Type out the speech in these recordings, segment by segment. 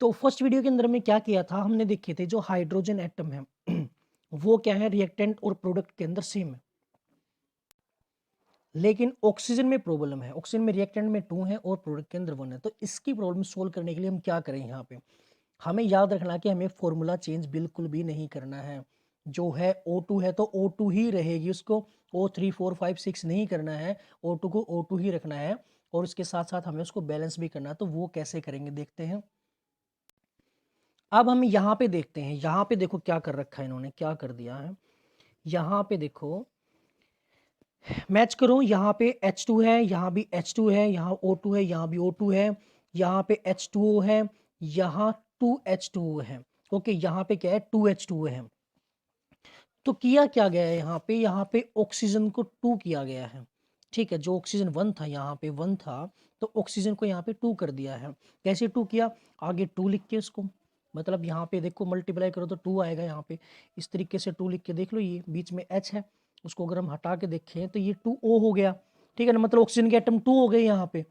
तो first video के अंदर में क्या किया था, हमने देखे थे जो हाइड्रोजन एटम है वो क्या है, रिएक्टेंट और प्रोडक्ट के अंदर सेम है। लेकिन ऑक्सीजन में प्रॉब्लम है, ऑक्सीजन में रिएक्टेंट में 2 है और प्रोडक्ट के अंदर 1 है। तो इसकी प्रॉब्लम सोल्व करने के लिए हम क्या करें, यहाँ पे हमें याद रखना कि हमें फॉर्मूला चेंज बिल्कुल भी नहीं करना है। जो है O2 है तो O2 ही रहेगी, उसको O3 4 5 6 नहीं करना है, O2 को O2 ही रखना है। और उसके साथ साथ हमें उसको बैलेंस भी करना है। तो वो कैसे करेंगे देखते हैं। अब हम यहाँ पे देखते हैं, यहाँ पे देखो क्या कर रखा है इन्होंने, क्या कर दिया है। यहाँ पे देखो, मैच करो, यहाँ पे H2 है, यहाँ भी H2 है, यहाँ O2 है, यहाँ भी O2 है, यहाँ पे H2O है, यहाँ 2H2O है। ओके, यहाँ पे क्या है, 2H2O है। तो किया क्या गया है यहाँ पे ऑक्सीजन को 2 किया गया है। ठीक है, जो ऑक्सीजन 1 था, यहाँ पे 1 था, तो ऑक्सीजन को यहाँ पे 2 कर दिया है। कैसे 2 किया, आगे 2 लिख के इसको, मतलब यहाँ पे देखो मल्टीप्लाई करो तो 2 आएगा यहाँ पे। इस तरीके से 2 लिख के देख लो, ये बीच में H है, उसको अगर हम हटा के देखें तो ये 2O हो गया। ठीक है ना, मतलब ऑक्सीजन के एटम 2 हो गए यहाँ पे।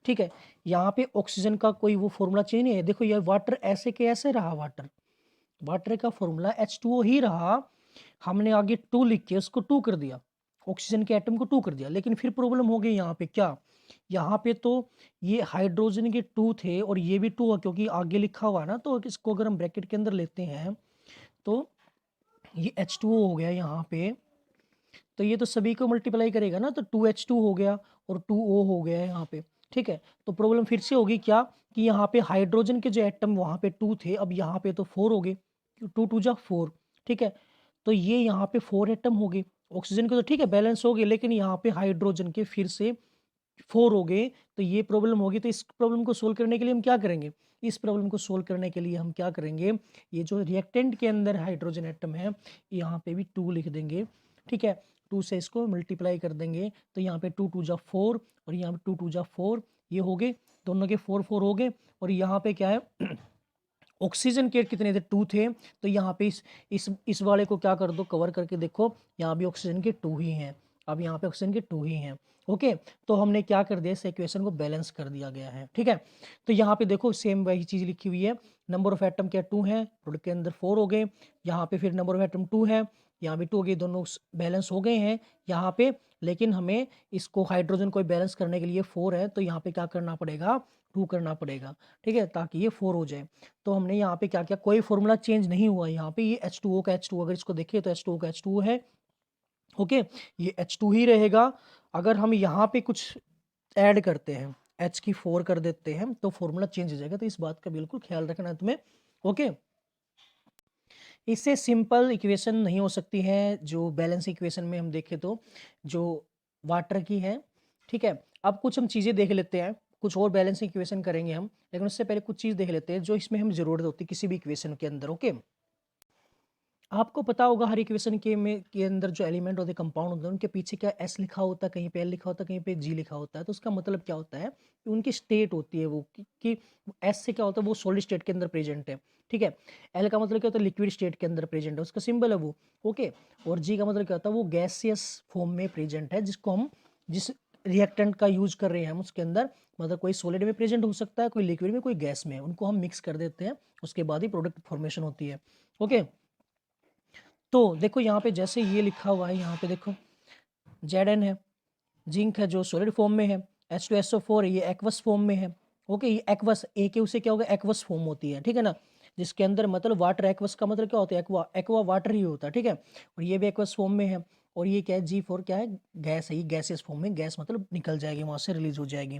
ठीक है, यहाँ पे ऑक्सीजन का कोई वो फॉर्मूला चेंज नहीं है। देखो ये वाटर ऐसे के ऐसे रहा, वाटर वाटर का फॉर्मूला H2O ही रहा। हमने आगे 2 लिख के उसको 2 कर दिया, ऑक्सीजन के एटम को 2 कर दिया। लेकिन फिर प्रॉब्लम हो गई यहाँ पे, क्या, यहाँ पे तो ये हाइड्रोजन के 2 थे और ये भी 2 है, क्योंकि आगे लिखा हुआ है ना। तो इसको अगर हम ब्रैकेट के अंदर लेते हैं तो ये H2O हो गया यहाँ पे। तो ये तो सभी को मल्टीप्लाई करेगा ना, तो 2H2 हो गया और 2O हो गया यहाँ पे। ठीक है, तो प्रॉब्लम फिर से होगी क्या, कि यहाँ पे हाइड्रोजन के जो एटम वहाँ पे 2 थे, अब यहाँ पे तो 4 हो गए, 2 2 जा 4। ठीक है, तो ये यहाँ पे 4 एटम हो गए। ऑक्सीजन के तो ठीक है बैलेंस हो गए, लेकिन यहाँ पे हाइड्रोजन के फिर से 4 हो गए। तो ये प्रॉब्लम होगी। तो इस प्रॉब्लम को सोल्व करने के लिए हम क्या करेंगे, इस प्रॉब्लम को सोल्व करने के लिए हम क्या करेंगे, ये जो रिएक्टेंट के अंदर हाइड्रोजन एटम है, यहाँ पे भी 2 लिख देंगे। ठीक है, 2 से इसको मल्टीप्लाई कर देंगे, तो यहाँ पे 2 2 जा 4 और यहाँ पे 2 2 जा 4, ये हो गए, दोनों के 4 4 हो गए। और यहाँ पे क्या है ऑक्सीजन के कितने थे, 2 थे। तो यहाँ पे इस वाले को क्या कर दो, कवर करके देखो, यहाँ भी ऑक्सीजन के 2 ही हैं। अब यहाँ पे ऑक्सीजन के 2 ही हैं। ओके, तो हमने क्या कर दिया, इस इक्वेशन को बैलेंस कर दिया गया है। ठीक है, तो यहाँ पे देखो सेम वही चीज़ लिखी हुई है। नंबर ऑफ एटम क्या 2 है, प्रोडक्ट के अंदर 4 हो गए। यहाँ पे फिर नंबर ऑफ एटम 2 है, यहाँ भी 2 हो गए, दोनों बैलेंस हो गए हैं यहाँ पे। लेकिन हमें इसको हाइड्रोजन को बैलेंस करने के लिए 4 है, तो यहाँ पे क्या करना पड़ेगा, 2 करना पड़ेगा। ठीक है, ताकि ये 4 हो जाए। तो हमने यहाँ पे क्या किया, कोई फॉर्मूला चेंज नहीं हुआ यहाँ पे। ये H2O का H2, अगर इसको देखें तो H2O का H2 है। ओके, ये H2 ही रहेगा। अगर हम यहाँ पे कुछ ऐड करते हैं, H की 4 कर देते हैं, तो फॉर्मूला चेंज हो जाएगा। तो इस बात का बिल्कुल ख्याल रखना है तुम्हें। ओके, इससे सिंपल इक्वेशन नहीं हो सकती है जो बैलेंस इक्वेशन में हम देखें तो, जो वाटर की है। ठीक है, अब कुछ हम चीज़ें देख लेते हैं, कुछ और बैलेंस इक्वेशन करेंगे हम, लेकिन उससे पहले कुछ चीज़ देख लेते हैं जो इसमें हम ज़रूरत होती है किसी भी इक्वेशन के अंदर। ओके, आपको पता होगा हर इक्वेशन के अंदर जो एलिमेंट होते हैं, कंपाउंड होते हैं, उनके पीछे क्या एस लिखा होता है, कहीं पे एल लिखा होता है, कहीं पे जी लिखा होता है। तो उसका मतलब क्या होता है कि उनकी स्टेट होती है वो, कि एस से क्या होता है, वो सॉलिड स्टेट के अंदर प्रेजेंट है। ठीक है, एल का मतलब क्या होता है, लिक्विड स्टेट के अंदर प्रेजेंट है, उसका सिंबल है वो। ओके, और जी का मतलब क्या होता है, वो गैसियस फॉर्म में प्रेजेंट है, जिसको हम जिस रिएक्टेंट का यूज कर रहे हैं हम उसके अंदर, मतलब कोई सॉलिड में प्रेजेंट हो सकता है, कोई लिक्विड में, कोई गैस में, उनको हम मिक्स कर देते हैं, उसके बाद ही प्रोडक्ट फॉर्मेशन होती है। ओके, तो देखो यहाँ पे जैसे ये लिखा हुआ है, यहाँ पे देखो Zn है, जिंक है जो सॉलिड फॉर्म में है, H2SO4 ये एक्वस फॉर्म में है। ओके, ये एक्वस ए के उसे क्या होगा, एक्वस फॉर्म होती है। ठीक है ना, जिसके अंदर मतलब वाटर, एक्वस का मतलब क्या होता है, एक्वा, एक्वा वाटर ही होता है। ठीक है, और ये भी एक्वस फॉर्म में है। और ये क्या है, G4 क्या है, गैस है, ये गैसियस फॉर्म में, गैस मतलब निकल जाएगी वहां से, रिलीज हो जाएगी।